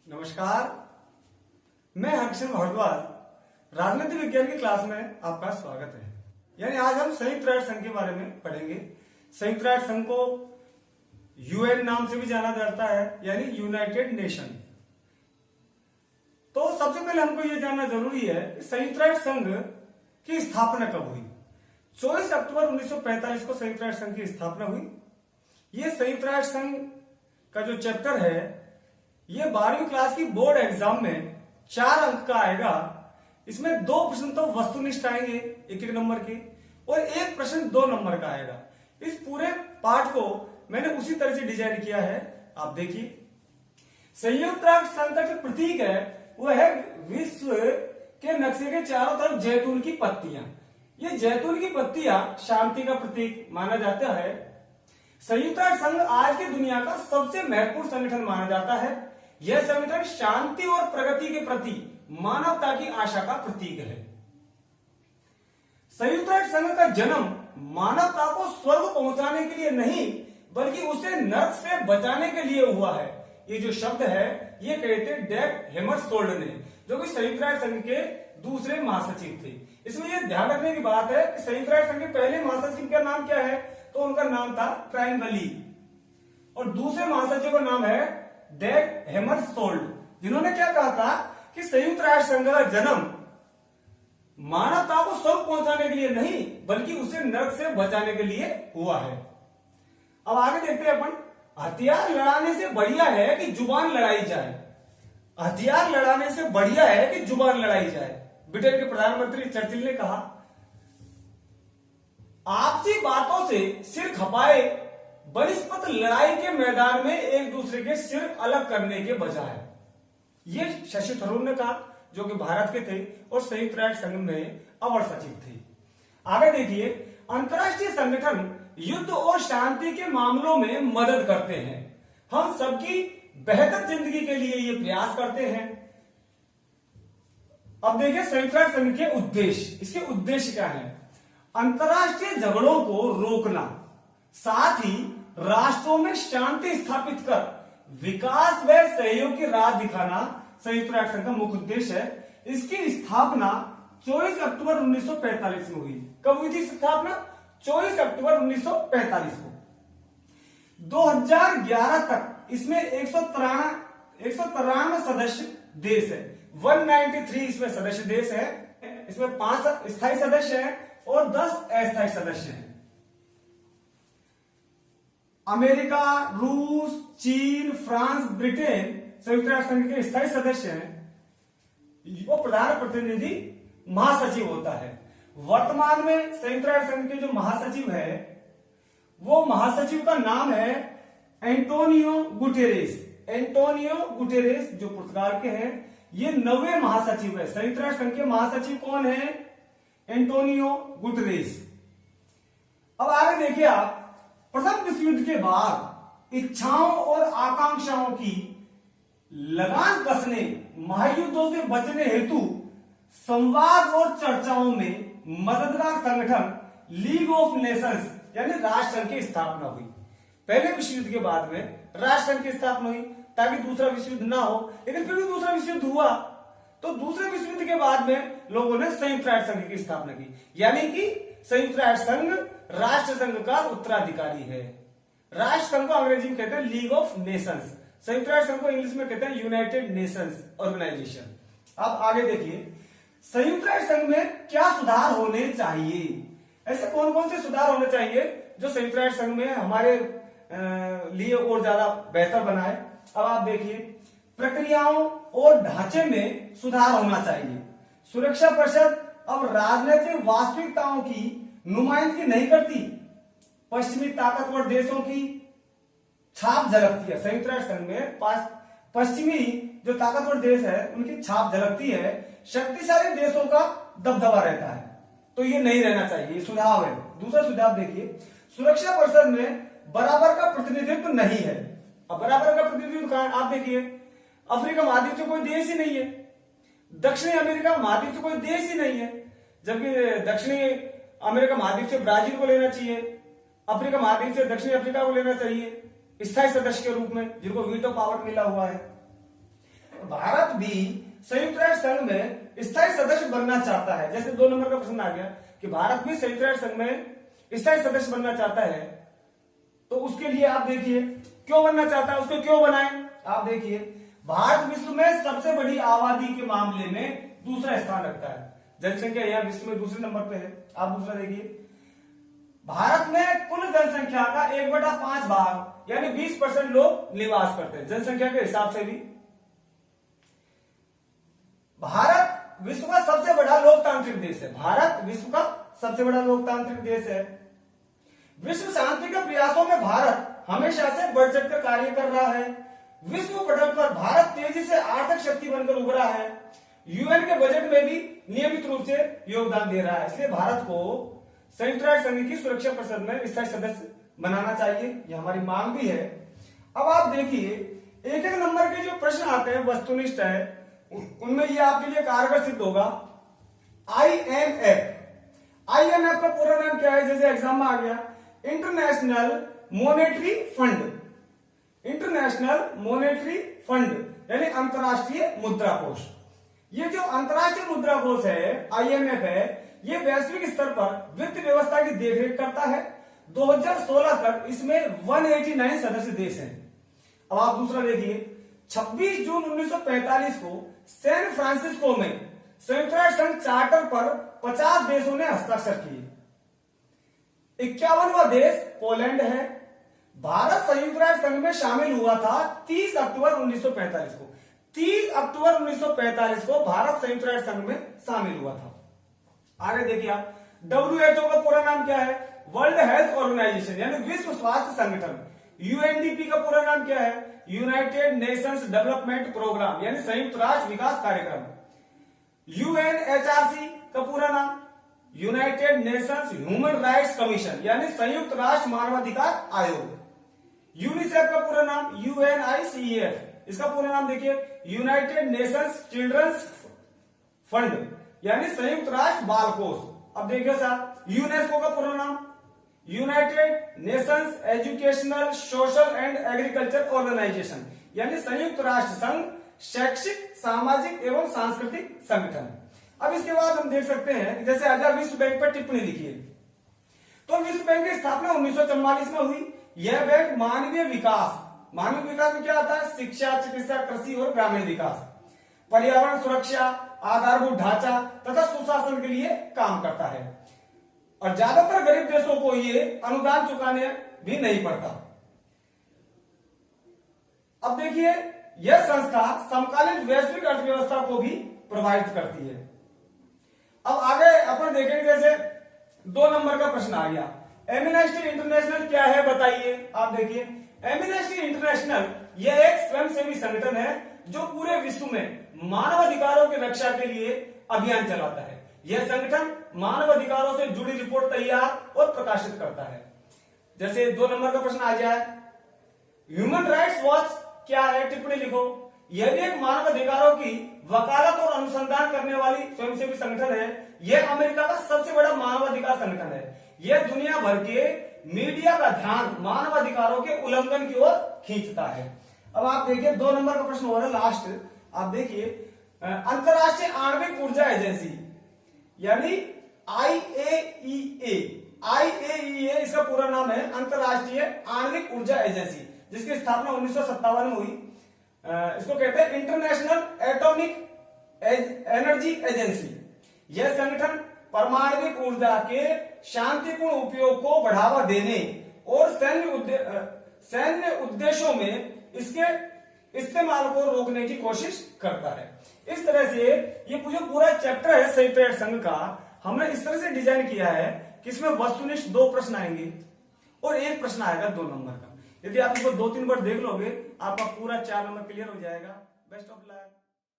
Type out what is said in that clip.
नमस्कार, मैं हर्षन भारद्वाज राजनीति विज्ञान की क्लास में आपका स्वागत है। यानी आज हम संयुक्त राष्ट्र संघ के बारे में पढ़ेंगे। संयुक्त राष्ट्र संघ को यूएन नाम से भी जाना जाता है, यानी यूनाइटेड नेशन। तो सबसे पहले हमको यह जानना जरूरी है कि संयुक्त राष्ट्र संघ की स्थापना कब हुई। 24 अक्टूबर 1945 को संयुक्त राष्ट्र संघ की स्थापना हुई। यह संयुक्त राष्ट्र संघ का जो चैप्टर है, ये 12वीं क्लास की बोर्ड एग्जाम में 4 अंक का आएगा। इसमें 2 प्रश्न तो वस्तुनिष्ठ आएंगे 1-1 नंबर के, और 1 प्रश्न 2 नंबर का आएगा। इस पूरे पाठ को मैंने उसी तरह से डिजाइन किया है, आप देखिए। संयुक्त राष्ट्र संघ का जो प्रतीक है वो है विश्व के नक्शे के चारों तरफ जैतून की पत्तियां। ये जैतून की पत्तियां शांति का प्रतीक माना जाता है। संयुक्त राष्ट्र संघ आज की दुनिया का सबसे महत्वपूर्ण संगठन माना जाता है। यह संगठन शांति और प्रगति के प्रति मानवता की आशा का प्रतीक है। संयुक्त राष्ट्र संघ का जन्म मानवता को स्वर्ग पहुंचाने के लिए नहीं, बल्कि उसे नरक से बचाने के लिए हुआ है। ये जो शब्द है ये कहे थे डैग हैमरशोल्ड ने, जो कि संयुक्त राष्ट्र संघ के दूसरे महासचिव थे। इसमें यह ध्यान रखने की बात है कि संयुक्त राष्ट्र संघ के पहले महासचिव का नाम क्या है, तो उनका नाम था ट्राइंगली, और दूसरे महासचिव का नाम है डैग हैमरशोल्ड, जिन्होंने क्या कहा था कि संयुक्त राष्ट्र संघ का जन्म मानवता को स्वर्ग पहुंचाने के लिए नहीं, बल्कि उसे नरक से बचाने के लिए हुआ है। अब आगे देखते हैं अपन। हथियार लड़ाने से बढ़िया है कि जुबान लड़ाई जाए। हथियार लड़ाने से बढ़िया है कि जुबान लड़ाई जाए। ब्रिटेन के प्रधानमंत्री चर्चिल ने कहा, आपसी बातों से सिर खपाए बनिस्पत लड़ाई के मैदान में एक दूसरे के सिर अलग करने के बजाय। ये शशि थरूर ने कहा, जो कि भारत के थे और संयुक्त राष्ट्र संघ में अवर सचिव थे। आगे देखिए, अंतर्राष्ट्रीय संगठन युद्ध और शांति के मामलों में मदद करते हैं। हम सबकी बेहतर जिंदगी के लिए ये प्रयास करते हैं। अब देखिए संयुक्त राष्ट्र संघ के उद्देश्य। इसके उद्देश्य क्या है? अंतर्राष्ट्रीय झगड़ों को रोकना, साथ ही राष्ट्रों में शांति स्थापित कर विकास व सहयोग की राह दिखाना संयुक्त राष्ट्र संघ का मुख्य उद्देश्य है। इसकी स्थापना 24 अक्टूबर 1945 में हुई। कब हुई थी स्थापना? 24 अक्टूबर 1945 को। 2011 तक इसमें 193 सदस्य देश है। 193 इसमें सदस्य देश है। इसमें 5 स्थायी सदस्य हैं और 10 अस्थायी सदस्य हैं। अमेरिका, रूस, चीन, फ्रांस, ब्रिटेन संयुक्त राष्ट्र संघ के स्थायी सदस्य हैं। वो प्रधान प्रतिनिधि महासचिव होता है। वर्तमान में संयुक्त राष्ट्र संघ के जो महासचिव है, वो महासचिव का नाम है एंटोनियो गुटेरेस। एंटोनियो गुटेरेस जो पुर्तगाल के हैं, ये 9वें महासचिव है। संयुक्त राष्ट्र संघ के महासचिव कौन है? Antonio Guterres. अब आगे देखिए आप, प्रथम विश्व युद्ध के बाद इच्छाओं और आकांक्षाओं की लगान कसने, महायुद्धों से बचने हेतु संवाद और चर्चाओं में मददगार संगठन लीग ऑफ नेशंस यानी राष्ट्र संघ की स्थापना हुई। पहले विश्व युद्ध के बाद में राष्ट्र संघ की स्थापना हुई ताकि दूसरा विश्व युद्ध ना हो, लेकिन फिर भी दूसरा विश्व युद्ध हुआ, तो दूसरे विश्व युद्ध के बाद में लोगों ने संयुक्त राष्ट्र संघ की स्थापना की। यानी कि संयुक्त राष्ट्र संघ राष्ट्र संघ का उत्तराधिकारी है। राष्ट्र संघ को अंग्रेजी में कहते हैं लीग ऑफ नेशंस, संयुक्त राष्ट्र संघ को इंग्लिश में कहते हैं यूनाइटेड नेशंस ऑर्गेनाइजेशन। अब आगे देखिए, संयुक्त राष्ट्र संघ में क्या सुधार होने चाहिए? ऐसे कौन कौन से सुधार होने चाहिए जो संयुक्त राष्ट्र संघ में हमारे लिए और ज्यादा बेहतर बनाए? अब आप देखिए, प्रक्रियाओं और ढांचे में सुधार होना चाहिए। सुरक्षा परिषद अब राजनीतिक वास्तविकताओं की नुमाइंदगी नहीं करती। पश्चिमी ताकतवर देशों की छाप झलकती है। संयुक्त राष्ट्र संघ में पश्चिमी जो ताकतवर देश है उनकी छाप झलकती है। शक्तिशाली देशों का दबदबा रहता है, तो ये नहीं रहना चाहिए, ये सुझाव है। दूसरा सुझाव देखिए, सुरक्षा परिषद में बराबर का प्रतिनिधित्व नहीं है। अब बराबर का प्रतिनिधित्व कहां? आप देखिए, अफ्रीका महाद्वीप से कोई देश ही नहीं है, दक्षिणी अमेरिका महाद्वीप से कोई देश ही नहीं है, जबकि दक्षिणी अमेरिका महाद्वीप से ब्राजील को लेना चाहिए, अफ्रीका महाद्वीप से दक्षिणी अफ्रीका को लेना चाहिए स्थायी सदस्य के रूप में, जिनको वीटो पावर मिला हुआ है। भी संयुक्त राष्ट्र संघ में स्थायी सदस्य बनना चाहता है, जैसे 2 नंबर का प्रश्न आ गया कि भारत भी संयुक्त राष्ट्र संघ में स्थायी सदस्य बनना चाहता है, तो उसके लिए आप देखिए क्यों बनना चाहता है, उसको क्यों बनाए। आप देखिए भारत विश्व में सबसे बड़ी आबादी के मामले में दूसरा स्थान रखता है, जनसंख्या यह विश्व में दूसरे नंबर पे है। आप दूसरा देखिए, भारत में कुल जनसंख्या का 1/5 भाग यानी 20% लोग निवास करते हैं, जनसंख्या के हिसाब से भी। भारत विश्व का सबसे बड़ा लोकतांत्रिक देश है, भारत विश्व का सबसे बड़ा लोकतांत्रिक देश है। विश्व शांति के प्रयासों में भारत हमेशा से बढ़ चढ़कर कार्य कर रहा है। विश्व पटल पर भारत तेजी से आर्थिक शक्ति बनकर उभरा है। यूएन के बजट में भी नियमित रूप से योगदान दे रहा है, इसलिए भारत को संयुक्त राष्ट्र संघ की सुरक्षा परिषद में स्थायी सदस्य बनाना चाहिए, यह हमारी मांग भी है। अब आप देखिए एक एक नंबर के जो प्रश्न आते हैं वस्तुनिष्ठ है, उनमें ये आपके लिए कारगर सिद्ध होगा। आईएमएफ का पूरा नाम क्या है, जैसे एग्जाम में आ गया, international monetary fund. International monetary fund यानी अंतरराष्ट्रीय मुद्रा कोष। ये जो अंतरराष्ट्रीय मुद्रा कोष है, आईएमएफ है, ये वैश्विक स्तर पर वित्त व्यवस्था की देखरेख करता है। 2016 तक इसमें 189 सदस्य देश हैं। अब आप दूसरा देखिए, 26 जून 1945 को सैन फ्रांसिस्को में संयुक्त राष्ट्र संघ चार्टर पर 50 देशों ने हस्ताक्षर किए। 51वां देश पोलैंड है। भारत संयुक्त राष्ट्र संघ में शामिल हुआ था 30 अक्टूबर 1945 को। 30 अक्टूबर 1945 को भारत संयुक्त राष्ट्र संघ में शामिल हुआ था। आगे देखिए आप, WHO का पूरा नाम क्या है, वर्ल्ड हेल्थ ऑर्गेनाइजेशन यानी विश्व स्वास्थ्य संगठन। यूएनडीपी का पूरा नाम क्या है, यूनाइटेड नेशंस डेवलपमेंट प्रोग्राम यानी संयुक्त राष्ट्र विकास कार्यक्रम। यूएनएचआरसी का पूरा नाम United Nations human rights commission यानी संयुक्त राष्ट्र मानवाधिकार आयोग। यूनिसेफ का पूरा नाम यूएनआईसीईएफ, इसका पूरा नाम देखिए यूनाइटेड नेशंस चिल्ड्रंस फंड यानी संयुक्त राष्ट्र बाल कोष। अब देखिए साहब, यूनेस्को का पूरा नाम United Nations educational social and agriculture organisation यानी संयुक्त राष्ट्र संघ शैक्षिक सामाजिक एवं सांस्कृतिक संगठन। अब इसके बाद हम देख सकते हैं कि जैसे आज विश्व बैंक पर टिप्पणी लिखिए, तो विश्व बैंक की स्थापना 1944 में हुई। यह बैंक मानवीय विकास में क्या आता है, शिक्षा, चिकित्सा, कृषि और ग्रामीण विकास, पर्यावरण सुरक्षा, आधारभूत ढांचा तथा सुशासन के लिए काम करता है और ज्यादातर गरीब देशों को ये अनुदान चुकाने भी नहीं पड़ता। अब देखिए, यह संस्था समकालीन वैश्विक अर्थव्यवस्था को भी प्रभावित करती है। अब आगे अपन देखेंगे, जैसे 2 नंबर का प्रश्न आ गया, एमनेस्टी इंटरनेशनल क्या है बताइए। आप देखिए, एमनेस्टी इंटरनेशनल यह एक स्वयंसेवी संगठन है जो पूरे विश्व में मानवाधिकारों की रक्षा के लिए अभियान चलाता है। यह संगठन मानवाधिकारों से जुड़ी रिपोर्ट तैयार और प्रकाशित करता है। जैसे 2 नंबर का प्रश्न आ जाए, ह्यूमन राइट्स वॉच क्या है, टिप्पणी लिखो। यह भी एक मानवाधिकारों की वकालत और अनुसंधान करने वाली स्वयंसेवी संगठन है। यह अमेरिका का सबसे बड़ा मानवाधिकार संगठन है। यह दुनिया भर के मीडिया का ध्यान मानवाधिकारों के उल्लंघन की ओर खींचता है। अब आप देखिए 2 नंबर का प्रश्न हो रहा है लास्ट। आप देखिए, अंतरराष्ट्रीय आणविक ऊर्जा एजेंसी यानी आईएईए इसका पूरा नाम है, अंतरराष्ट्रीय आणविक ऊर्जा एजेंसी, जिसकी स्थापना 1957 में हुई। इसको कहते हैं इंटरनेशनल एटॉमिक एनर्जी एजेंसी। यह संगठन परमाणविक ऊर्जा के शांतिपूर्ण उपयोग को बढ़ावा देने और सैन्य उद्देश्यों में इसके इस्तेमाल को रोकने की कोशिश करता है। इस तरह से ये जो पूरा चैप्टर है संयुक्त राष्ट्र संघ का, हमने इस तरह से डिजाइन किया है कि इसमें वस्तुनिष्ठ 2 प्रश्न आएंगे और 1 प्रश्न आएगा 2 नंबर का। यदि आप इसको 2-3 बार देख लोगे, आपका पूरा 4 नंबर क्लियर हो जाएगा। Best of luck.